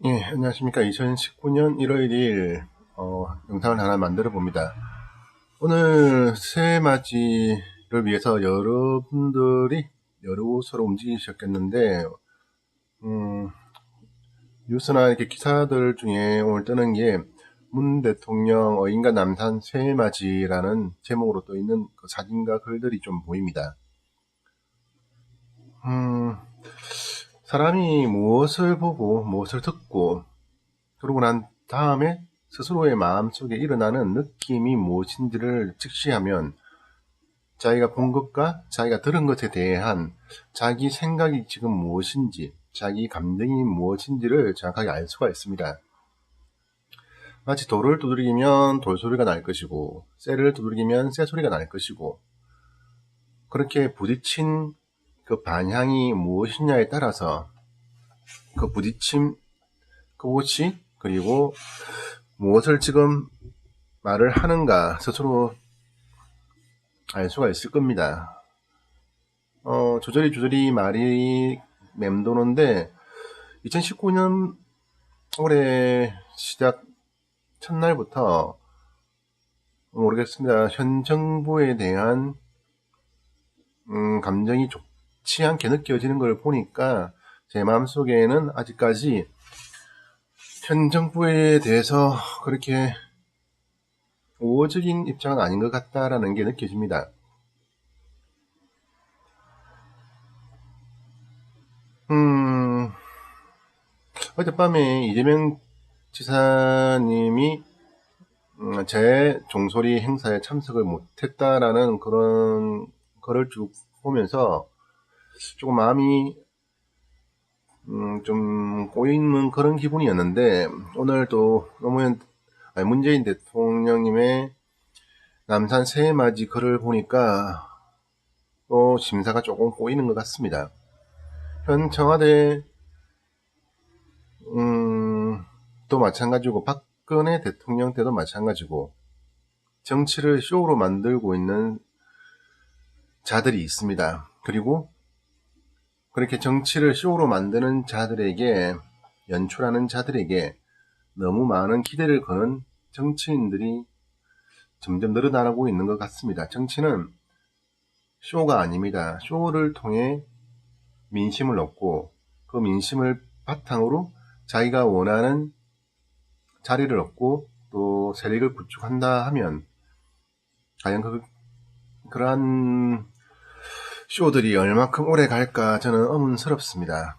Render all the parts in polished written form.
예, 안녕하십니까. 2019년 1월 1일, 영상을 하나 만들어 봅니다. 오늘 새해맞이를 위해서 여러분들이 여러 곳으로 움직이셨겠는데, 음, 뉴스나 이렇게 기사들 중에 오늘 뜨는 게, 문 대통령 어인가 남산 새해맞이라는 제목으로 또 있는 그 사진과 글들이 좀 보입니다. 음, 사람이 무엇을 보고, 무엇을 듣고, 그러고 난 다음에 스스로의 마음속에 일어나는 느낌이 무엇인지를 직시하면 자기가 본 것과 자기가 들은 것에 대한 자기 생각이 지금 무엇인지, 자기 감정이 무엇인지를 정확하게 알 수가 있습니다. 마치 돌을 두드리면 돌소리가 날 것이고, 쇠를 두드리면 쇠소리가 날 것이고, 그렇게 부딪힌 그 반향이 무엇이냐에 따라서 그 부딪힘, 그곳이, 그리고 무엇을 지금 말을 하는가 스스로 알 수가 있을 겁니다. 조절이 말이 맴도는데 2019년 올해 시작 첫날부터 모르겠습니다. 현 정부에 대한 감정이 좋지 않게 느껴지는 걸 보니까 제 마음속에는 아직까지 현 정부에 대해서 그렇게 우호적인 입장은 아닌 것 같다라는 게 느껴집니다. 어젯밤에 이재명 지사님이 제 종소리 행사에 참석을 못했다라는 그런 거를 쭉 보면서 조금 마음이 좀 꼬이는 그런 기분이었는데, 오늘 또 문재인 대통령님의 남산 새해맞이 글을 보니까 또 심사가 조금 꼬이는 것 같습니다. 현 청와대 또 마찬가지고, 박근혜 대통령 때도 마찬가지고, 정치를 쇼로 만들고 있는 자들이 있습니다. 그리고 그렇게 정치를 쇼로 만드는 자들에게, 연출하는 자들에게 너무 많은 기대를 거는 정치인들이 점점 늘어나고 있는 것 같습니다. 정치는 쇼가 아닙니다. 쇼를 통해 민심을 얻고, 그 민심을 바탕으로 자기가 원하는 자리를 얻고 또 세력을 구축한다 하면 과연 그러한 쇼들이 얼마큼 오래 갈까 저는 의문스럽습니다.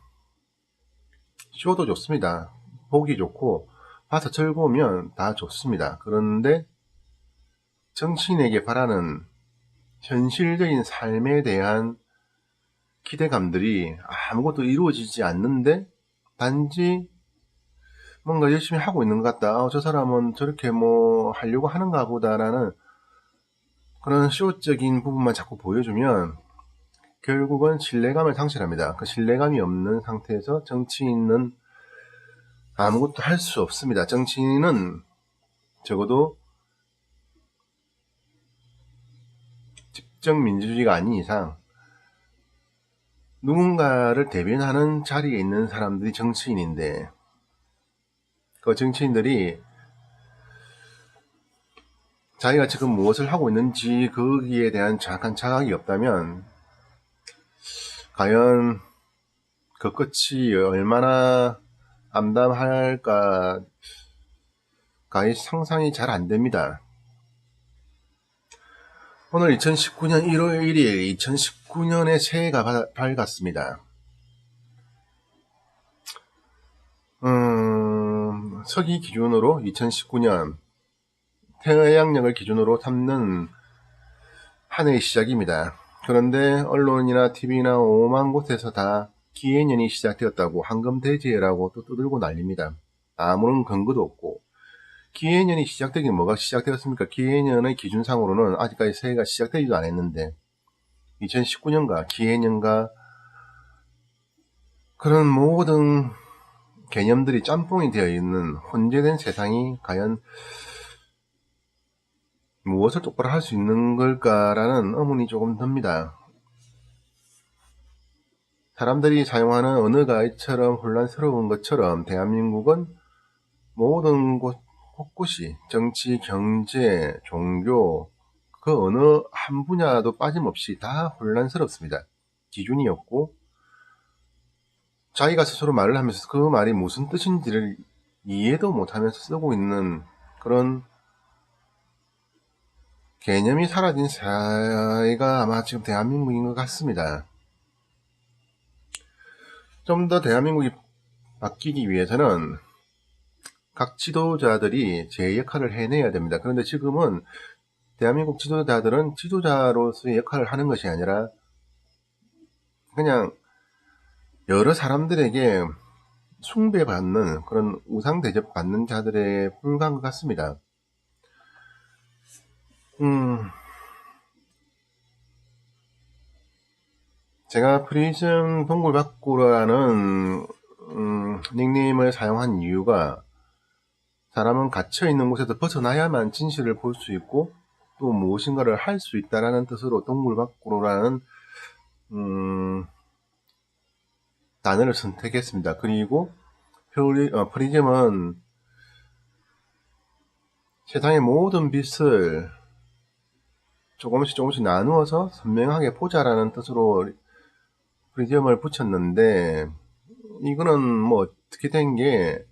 쇼도 좋습니다. 보기 좋고 봐서 즐거우면 다 좋습니다. 그런데 정치인에게 바라는 현실적인 삶에 대한 기대감들이 아무것도 이루어지지 않는데, 단지 뭔가 열심히 하고 있는 것 같다. 저 사람은 저렇게 뭐 하려고 하는가 보다라는 그런 쇼적인 부분만 자꾸 보여주면 결국은 신뢰감을 상실합니다. 그 신뢰감이 없는 상태에서 정치인은 아무것도 할 수 없습니다. 정치인은 적어도 집정 민주주의가 아닌 이상 누군가를 대변하는 자리에 있는 사람들이 정치인인데, 그 정치인들이 자기가 지금 무엇을 하고 있는지 거기에 대한 정확한 자각이 없다면 과연 그 끝이 얼마나 암담할까 상상이 잘 안됩니다. 오늘 2019년 1월 1일 2019년의 새해가 밝았습니다. 서기 기준으로 2019년 태양력을 기준으로 삼는 한 해의 시작입니다. 그런데 언론이나 TV나 오만 곳에서 다 기해년이 시작되었다고 황금대지해라고 또 떠들고 난립니다. 아무런 근거도 없고, 기해년이 시작되긴 뭐가 시작되었습니까? 기해년의 기준상으로는 아직까지 새해가 시작되지도 않았는데 2019년과 기해년과 그런 모든 개념들이 짬뽕이 되어 있는 혼재된 세상이 과연 무엇을 똑바로 할 수 있는 걸까라는 의문이 조금 듭니다. 사람들이 사용하는 언어가 이처럼 혼란스러운 것처럼 대한민국은 모든 곳곳이 정치, 경제, 종교 그 어느 한 분야도 빠짐없이 다 혼란스럽습니다. 기준이 없고 자기가 스스로 말을 하면서 그 말이 무슨 뜻인지를 이해도 못하면서 쓰고 있는 그런 개념이 사라진 사회가 아마 지금 대한민국인 것 같습니다. 좀 더 대한민국이 바뀌기 위해서는 각 지도자들이 제 역할을 해내야 됩니다. 그런데 지금은 대한민국 지도자들은 지도자로서의 역할을 하는 것이 아니라 그냥 여러 사람들에게 숭배받는 그런 우상 대접받는 자들에 불과한 것 같습니다. 제가 프리즘 동굴박구라는 닉네임을 사용한 이유가 사람은 갇혀있는 곳에서 벗어나야만 진실을 볼 수 있고 또 무엇인가를 할 수 있다라는 뜻으로 동굴박구라는 단어를 선택했습니다. 그리고 프리즘은 세상의 모든 빛을 조금씩 나누어서 선명하게 보자라는 뜻으로 프리즘을 붙였는데 이거는 뭐 어떻게 된 게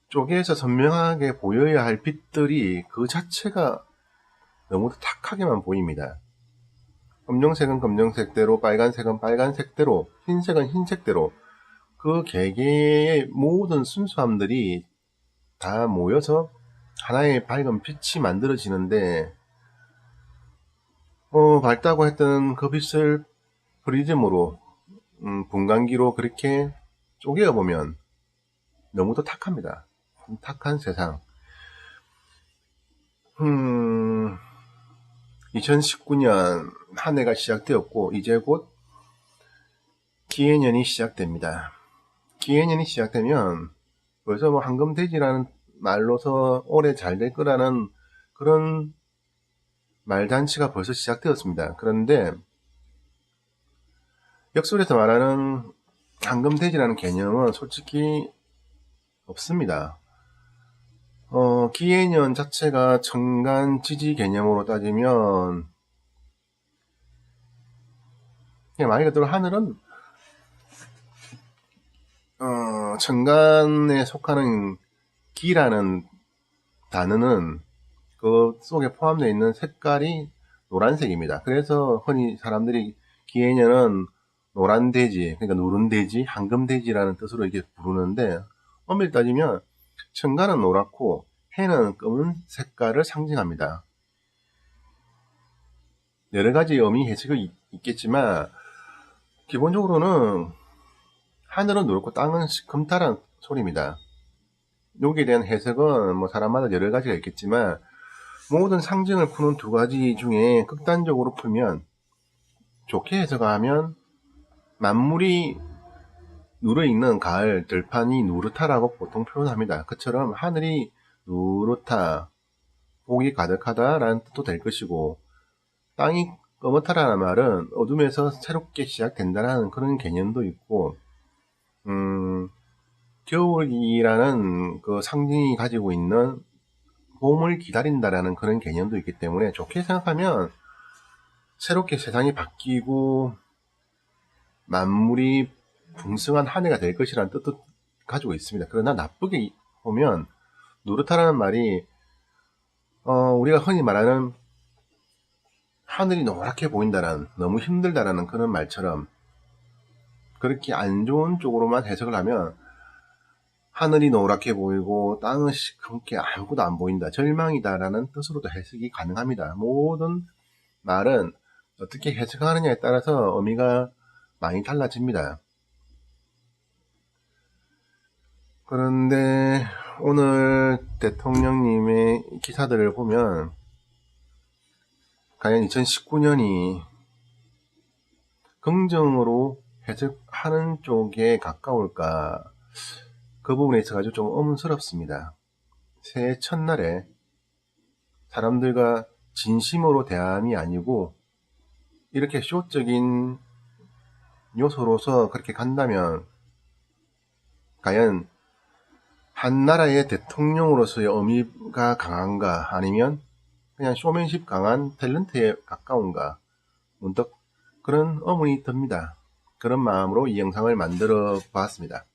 쪼개서 선명하게 보여야 할 빛들이 그 자체가 너무 탁하게만 보입니다. 검정색은 검정색대로, 빨간색은 빨간색대로, 흰색은 흰색대로 그 개개의 모든 순수함들이 다 모여서 하나의 밝은 빛이 만들어지는데 밝다고 했던 그 빛을 프리즘으로 분광기로 그렇게 쪼개어보면 너무도 탁합니다. 탁한 세상. 2019년 한 해가 시작되었고 이제 곧 기해년이 시작됩니다. 기해년이 시작되면 벌써 뭐 황금돼지라는 말로서 올해 잘 될 거라는 그런 말잔치가 벌써 시작되었습니다. 그런데 역설에서 말하는 황금돼지라는 개념은 솔직히 없습니다. 기해년 자체가 천간 지지 개념으로 따지면 그냥 말 그대로 하늘은 천간에 속하는 기라는 단어는 그 속에 포함되어 있는 색깔이 노란색입니다. 그래서 흔히 사람들이 기해년은 노란 돼지, 그러니까 누른 돼지, 황금 돼지라는 뜻으로 이렇게 부르는데 엄밀히 따지면 천간은 노랗고 해는 검은 색깔을 상징합니다. 여러 가지 의미 해석이 있겠지만 기본적으로는 하늘은 노랗고 땅은 금탈한 소리입니다. 여기에 대한 해석은 뭐 사람마다 여러 가지가 있겠지만 모든 상징을 푸는 두 가지 중에 극단적으로 풀면 좋게 해석하면 만물이 누르익는 가을 들판이 누렇다라고 보통 표현합니다. 그처럼 하늘이 누렇다, 복이 가득하다라는 뜻도 될 것이고 땅이 검었다라는 말은 어둠에서 새롭게 시작된다라는 그런 개념도 있고 겨울이라는 그 상징이 가지고 있는 봄을 기다린다라는 그런 개념도 있기 때문에 좋게 생각하면 새롭게 세상이 바뀌고 만물이 풍성한 한 해가 될 것이라는 뜻도 가지고 있습니다. 그러나 나쁘게 보면 노릇하라는 말이 우리가 흔히 말하는 하늘이 노랗게 보인다는 너무 힘들다라는 그런 말처럼 그렇게 안 좋은 쪽으로만 해석을 하면 하늘이 노랗게 보이고 땅은 시커멓게 아무것도 안 보인다. 절망이다라는 뜻으로도 해석이 가능합니다. 모든 말은 어떻게 해석하느냐에 따라서 의미가 많이 달라집니다. 그런데 오늘 대통령님의 기사들을 보면 과연 2019년이 긍정으로 해석하는 쪽에 가까울까? 그 부분에 있어가지고 좀 의문스럽습니다. 새해 첫날에 사람들과 진심으로 대함이 아니고 이렇게 쇼적인 요소로서 그렇게 간다면 과연 한 나라의 대통령으로서의 의미가 강한가, 아니면 그냥 쇼맨십 강한 탤런트에 가까운가, 문득 그런 의문이 듭니다. 그런 마음으로 이 영상을 만들어 봤습니다.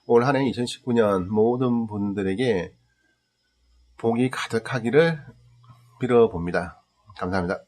올 한 해 2019년 모든 분들에게 복이 가득하기를 빌어봅니다. 감사합니다.